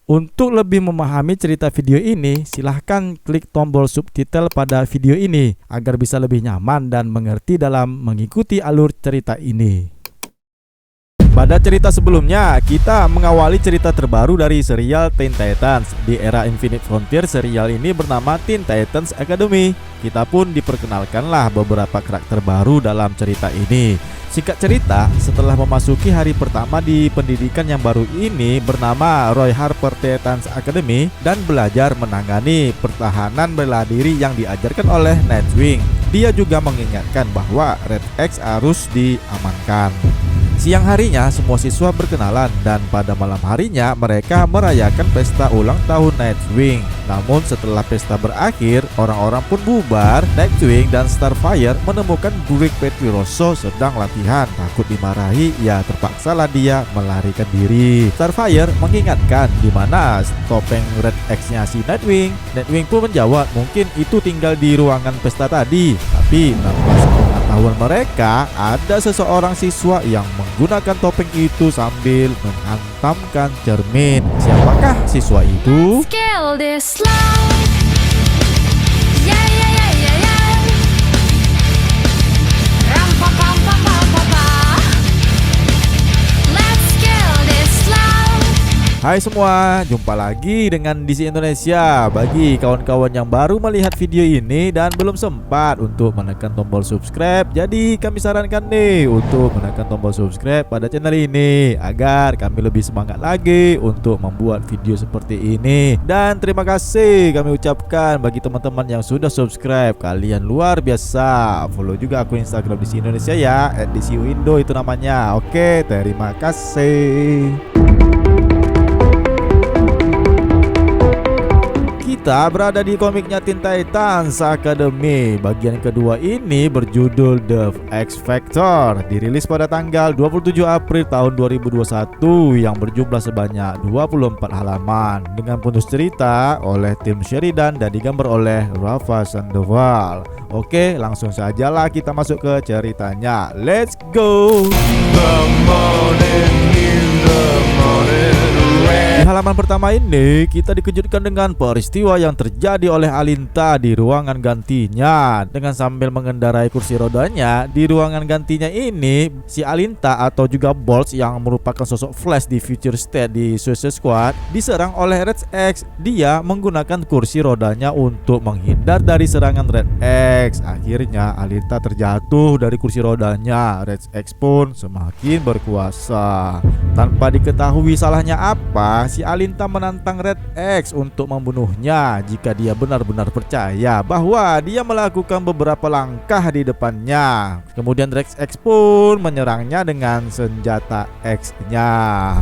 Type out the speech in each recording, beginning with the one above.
Untuk lebih memahami cerita video ini, silahkan klik tombol subtitle pada video ini agar bisa lebih nyaman dan mengerti dalam mengikuti alur cerita ini. Pada cerita sebelumnya, kita mengawali cerita terbaru dari serial Teen Titans. Di era Infinite Frontier, serial ini bernama Teen Titans Academy. Kita pun diperkenalkanlah beberapa karakter baru dalam cerita ini. Singkat cerita, setelah memasuki hari pertama di pendidikan yang baru ini bernama Roy Harper Titans Academy dan belajar menangani pertahanan bela diri yang diajarkan oleh Nightwing. Dia juga mengingatkan bahwa Red X harus diamankan. Siang harinya semua siswa berkenalan dan pada malam harinya mereka merayakan pesta ulang tahun Nightwing. Namun setelah pesta berakhir, orang-orang pun bubar. Nightwing dan Starfire menemukan Greg Petwiroso sedang latihan. Takut dimarahi, ya terpaksalah dia melarikan diri. Starfire mengingatkan di mana topeng Red X-nya si Nightwing. Nightwing pun menjawab mungkin itu tinggal di ruangan pesta tadi. Tapi tanpa sepengetahuan mereka, ada seseorang siswa yang menggunakan topeng itu sambil menghantamkan cermin. Siapakah siswa itu? Hai semua, jumpa lagi dengan DC Indonesia. Bagi kawan-kawan yang baru melihat video ini dan belum sempat untuk menekan tombol subscribe, jadi kami sarankan nih untuk menekan tombol subscribe pada channel ini agar kami lebih semangat lagi untuk membuat video seperti ini. Dan terima kasih kami ucapkan bagi teman-teman yang sudah subscribe. Kalian luar biasa. Follow juga akun Instagram DC Indonesia ya, @DCUindo itu namanya. Oke, terima kasih. Kita berada di komiknya Teen Titans Academy. Bagian kedua ini berjudul The X Factor, dirilis pada tanggal 27 April tahun 2021 yang berjumlah sebanyak 24 halaman dengan penulis cerita oleh Tim Sheridan dan digambar oleh Rafa Sandoval. Oke, langsung sajalah kita masuk ke ceritanya. Let's go. Di halaman pertama ini kita dikejutkan dengan peristiwa yang terjadi oleh Alinta di ruangan gantinya. Dengan sambil mengendarai kursi rodanya di ruangan gantinya ini, si Alinta atau juga Bolts yang merupakan sosok Flash di Future State di Suicide Squad diserang oleh Red X. Dia menggunakan kursi rodanya untuk menghindar dari serangan Red X. Akhirnya Alinta terjatuh dari kursi rodanya. Red X pun semakin berkuasa. Tanpa diketahui salahnya apa, si Alinta menantang Red X untuk membunuhnya jika dia benar-benar percaya bahwa dia melakukan beberapa langkah di depannya. Kemudian Red X pun menyerangnya dengan senjata X-nya.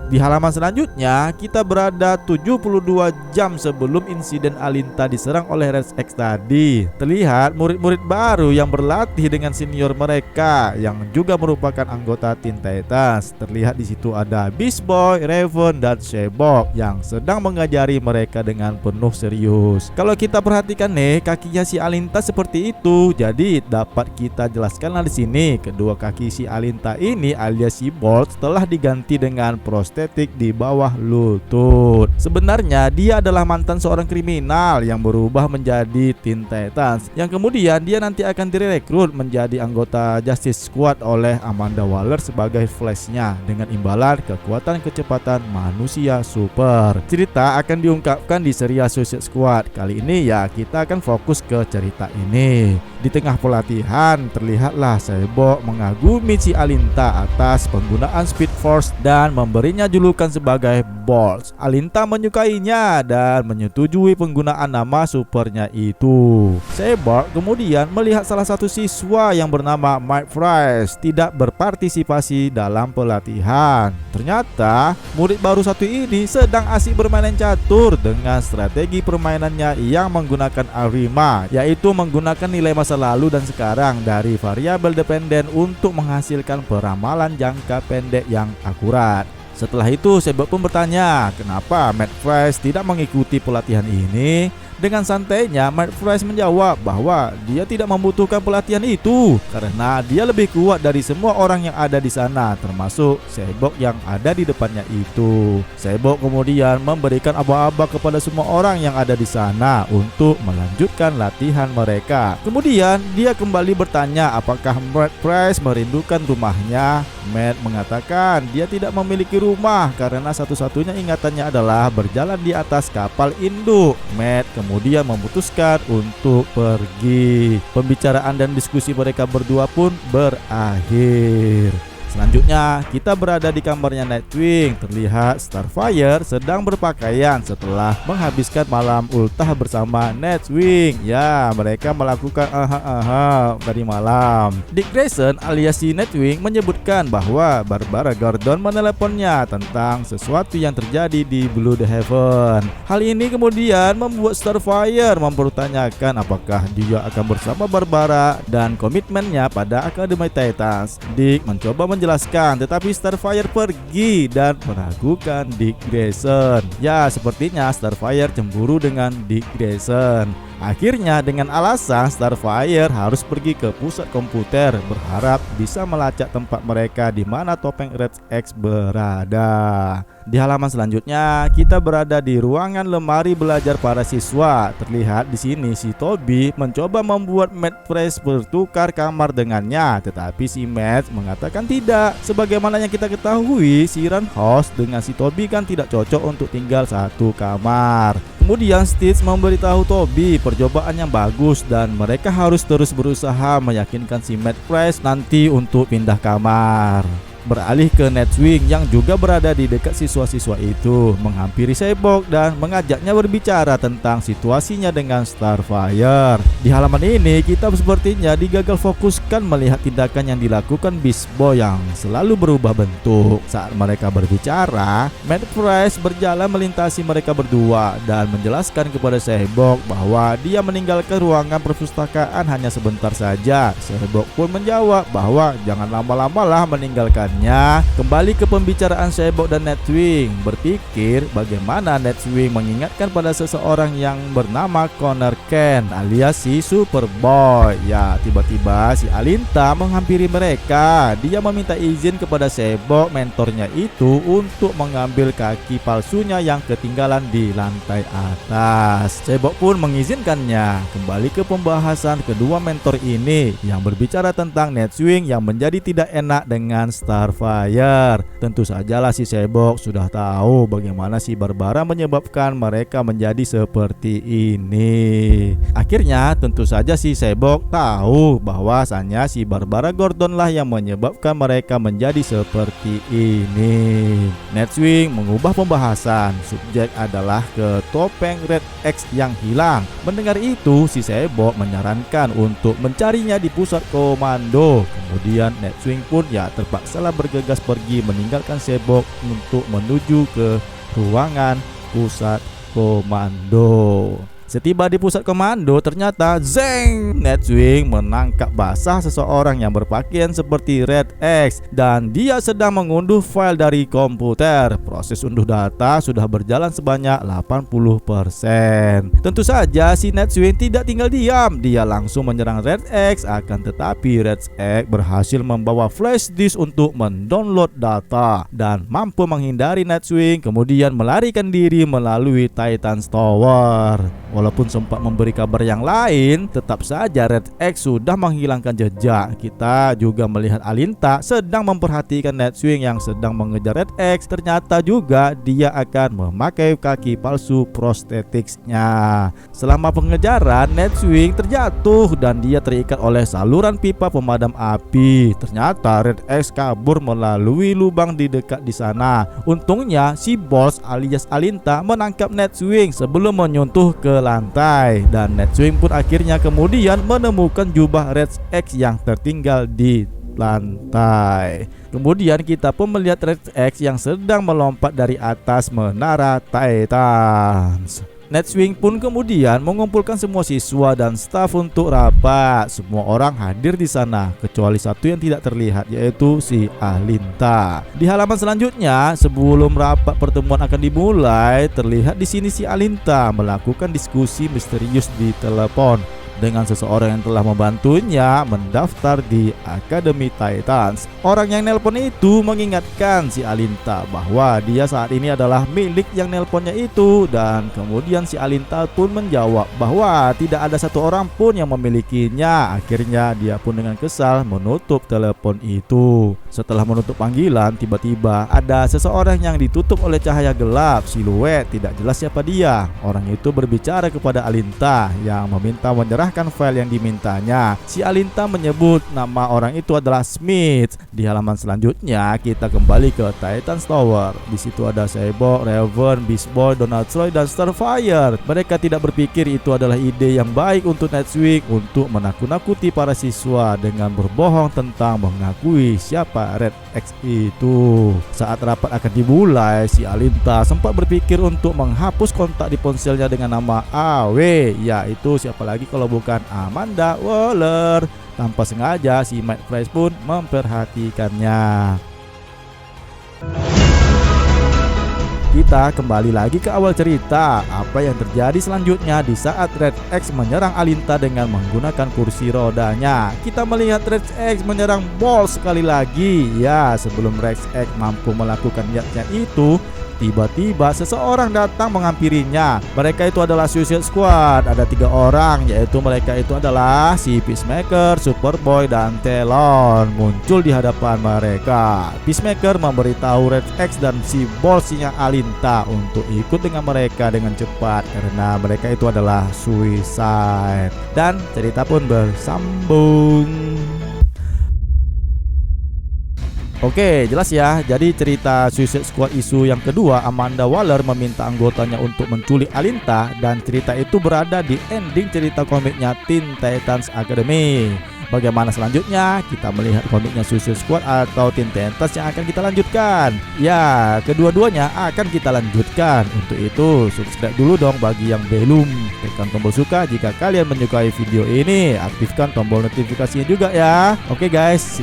Di halaman selanjutnya kita berada 72 jam sebelum insiden Alinta diserang oleh Red X tadi. Terlihat murid-murid baru yang berlatih dengan senior mereka yang juga merupakan anggota Teen Titans. Terlihat di situ ada Beast Boy, Raven, dan Shebok yang sedang mengajari mereka dengan penuh serius. Kalau kita perhatikan nih, kakinya si Alinta seperti itu. Jadi dapat kita jelaskanlah di sini, kedua kaki si Alinta ini alias si Bolt telah diganti dengan prostetik di bawah lutut. Sebenarnya dia adalah mantan seorang kriminal yang berubah menjadi Teen Titans, yang kemudian dia nanti akan direkrut menjadi anggota Justice Squad oleh Amanda Waller sebagai Flash-nya dengan imbalan kekuatan kecepatan manusia super. Cerita akan diungkapkan di serial Suicide Squad. Kali ini ya kita akan fokus ke cerita ini. Di tengah pelatihan terlihatlah Cyborg mengagumi si Alinta atas penggunaan Speed Force dan memberinya julukan sebagai Bolts. Alinta menyukainya dan menyetujui penggunaan nama supernya itu. Cyborg kemudian melihat salah satu siswa yang bernama Mike Price tidak berpartisipasi dalam pelatihan. Ternyata murid baru satu ini sedang asik bermain catur dengan strategi permainannya yang menggunakan Arima, yaitu menggunakan nilai masa lalu dan sekarang dari variabel dependen untuk menghasilkan peramalan jangka pendek yang akurat. Setelah itu Cyborg pun bertanya kenapa Matt Price tidak mengikuti pelatihan ini. Dengan santainya, Matt Price menjawab bahwa dia tidak membutuhkan pelatihan itu karena dia lebih kuat dari semua orang yang ada di sana, termasuk Cyborg yang ada di depannya itu. Cyborg kemudian memberikan aba-aba kepada semua orang yang ada di sana untuk melanjutkan latihan mereka. Kemudian dia kembali bertanya apakah Matt Price merindukan rumahnya. Matt mengatakan dia tidak memiliki rumah karena satu-satunya ingatannya adalah berjalan di atas kapal induk. Matt kemudian memutuskan untuk pergi. Pembicaraan dan diskusi mereka berdua pun berakhir. Selanjutnya, kita berada di kamarnya Nightwing. Terlihat Starfire sedang berpakaian setelah menghabiskan malam ultah bersama Nightwing. Ya, mereka melakukan tadi malam. Dick Grayson alias si Nightwing menyebutkan bahwa Barbara Gordon meneleponnya tentang sesuatu yang terjadi di Blue Heaven. Hal ini kemudian membuat Starfire mempertanyakan apakah dia akan bersama Barbara dan komitmennya pada Akademi Titans. Dick mencoba menjelaskan, tetapi Starfire pergi dan meragukan Dick Grayson. Ya, sepertinya Starfire cemburu dengan Dick Grayson. Akhirnya dengan alasan Starfire harus pergi ke pusat komputer berharap bisa melacak tempat mereka di mana topeng Red X berada. Di halaman selanjutnya kita berada di ruangan lemari belajar para siswa. Terlihat di sini si Toby mencoba membuat Matt Price bertukar kamar dengannya, tetapi si Matt mengatakan tidak. Sebagaimana yang kita ketahui, si Run House dengan si Toby kan tidak cocok untuk tinggal satu kamar. Kemudian Stitch memberitahu Toby percobaan yang bagus dan mereka harus terus berusaha meyakinkan si Matt Price nanti untuk pindah kamar. Beralih ke Nightwing yang juga berada di dekat siswa-siswa itu, menghampiri Cyborg dan mengajaknya berbicara tentang situasinya dengan Starfire. Di halaman ini kita sepertinya digagal fokuskan melihat tindakan yang dilakukan Beast Boy yang selalu berubah bentuk. Saat mereka berbicara, Matt Price berjalan melintasi mereka berdua dan menjelaskan kepada Cyborg bahwa dia meninggalkan ruangan perpustakaan hanya sebentar saja. Cyborg pun menjawab bahwa jangan lama-lamalah meninggalkan. Kembali ke pembicaraan Cyborg dan Nightwing, berpikir bagaimana Nightwing mengingatkan pada seseorang yang bernama Connor Kent alias si Superboy. Ya, tiba-tiba si Alinta menghampiri mereka. Dia meminta izin kepada Cyborg mentornya itu untuk mengambil kaki palsunya yang ketinggalan di lantai atas. Cyborg pun mengizinkannya. Kembali ke pembahasan kedua mentor ini yang berbicara tentang Nightwing yang menjadi tidak enak dengan Starfire. Tentu sajalah si Cyborg sudah tahu bagaimana si Barbara menyebabkan mereka menjadi seperti ini. Akhirnya tentu saja si Cyborg tahu bahwasannya si Barbara Gordon lah yang menyebabkan mereka menjadi seperti ini. Nightwing mengubah pembahasan. Subjek adalah ke topeng Red X yang hilang. Mendengar itu, si Cyborg menyarankan untuk mencarinya di pusat komando. Kemudian Nightwing pun terpaksa bergegas pergi meninggalkan Cyborg untuk menuju ke ruangan pusat komando. Setiba di pusat komando, ternyata zeng, Nightwing menangkap basah seseorang yang berpakaian seperti Red X dan dia sedang mengunduh file dari komputer. Proses unduh data sudah berjalan sebanyak 80%. Tentu saja si Nightwing tidak tinggal diam. Dia langsung menyerang Red X, akan tetapi Red X berhasil membawa flash disk untuk mendownload data dan mampu menghindari Nightwing, kemudian melarikan diri melalui Titans Tower. Walaupun sempat memberi kabar yang lain, tetap saja Red X sudah menghilangkan jejak. Kita juga melihat Alinta sedang memperhatikan Nightwing yang sedang mengejar Red X. Ternyata juga dia akan memakai kaki palsu prostheticsnya. Selama pengejaran, Nightwing terjatuh dan dia terikat oleh saluran pipa pemadam api. Ternyata Red X kabur melalui lubang di dekat di sana. Untungnya si Boss alias Alinta menangkap Nightwing sebelum menyentuh ke lantai, dan Nightwing pun akhirnya kemudian menemukan jubah Red X yang tertinggal di lantai. Kemudian kita pun melihat Red X yang sedang melompat dari atas menara Titans. Nightwing pun kemudian mengumpulkan semua siswa dan staf untuk rapat. Semua orang hadir di sana kecuali satu yang tidak terlihat, yaitu si Alinta. Di halaman selanjutnya, sebelum rapat pertemuan akan dimulai, terlihat di sini si Alinta melakukan diskusi misterius di telepon dengan seseorang yang telah membantunya mendaftar di Akademi Titans. Orang yang nelpon itu mengingatkan si Alinta bahwa dia saat ini adalah milik yang nelponnya itu, dan kemudian si Alinta pun menjawab bahwa tidak ada satu orang pun yang memilikinya. Akhirnya dia pun dengan kesal menutup telepon itu. Setelah menutup panggilan, tiba-tiba ada seseorang yang ditutup oleh cahaya gelap, siluet tidak jelas siapa dia. Orang itu berbicara kepada Alinta yang meminta menyerahkan file yang dimintanya. Si Alinta menyebut nama orang itu adalah Smith. Di halaman selanjutnya kita kembali ke Titans Tower. Di situ ada Cyborg, Raven, Beast Boy, Donald Troy, dan Starfire. Mereka tidak berpikir itu adalah ide yang baik untuk Nightwing untuk menakut-nakuti para siswa dengan berbohong tentang mengakui siapa Red X itu. Saat rapat akan dimulai, si Alinta sempat berpikir untuk menghapus kontak di ponselnya dengan nama AW, yaitu siapa lagi kalau bukan Amanda Waller. Tanpa sengaja si Mike Price pun memperhatikannya. Kita kembali lagi ke awal cerita. Apa yang terjadi selanjutnya di saat Red X menyerang Alinta dengan menggunakan kursi rodanya. Kita melihat Red X menyerang Ball sekali lagi. Ya, sebelum Red X mampu melakukan niatnya itu, tiba-tiba seseorang datang menghampirinya. Mereka itu adalah Suicide Squad. Ada 3 orang, yaitu mereka itu adalah si Peacemaker, Superboy, dan Talon. Muncul di hadapan mereka. Peacemaker memberitahu Red X dan si bossnya Alinta untuk ikut dengan mereka dengan cepat karena mereka itu adalah Suicide. Dan cerita pun bersambung. Oke, jelas ya. Jadi cerita Suicide Squad isu yang kedua, Amanda Waller meminta anggotanya untuk menculik Alinta, dan cerita itu berada di ending cerita komiknya Teen Titans Academy. Bagaimana selanjutnya? Kita melihat komiknya Suicide Squad atau Teen Titans yang akan kita lanjutkan. Ya, kedua-duanya akan kita lanjutkan. Untuk itu, subscribe dulu dong bagi yang belum. Tekan tombol suka jika kalian menyukai video ini. Aktifkan tombol notifikasinya juga ya. Oke guys,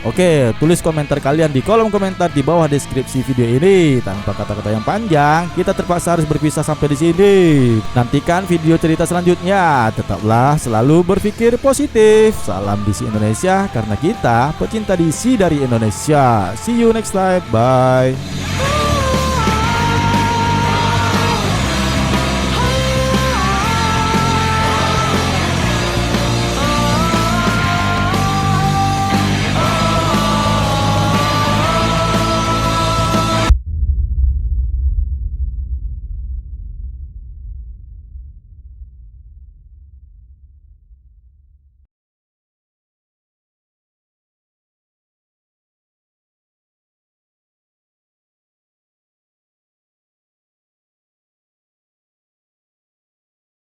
Oke, tulis komentar kalian di kolom komentar di bawah deskripsi video ini. Tanpa kata-kata yang panjang, kita terpaksa harus berpisah sampai di sini. Nantikan video cerita selanjutnya. Tetaplah selalu berpikir positif. Salam DC Indonesia, karena kita pecinta DC dari Indonesia. See you next time. Bye.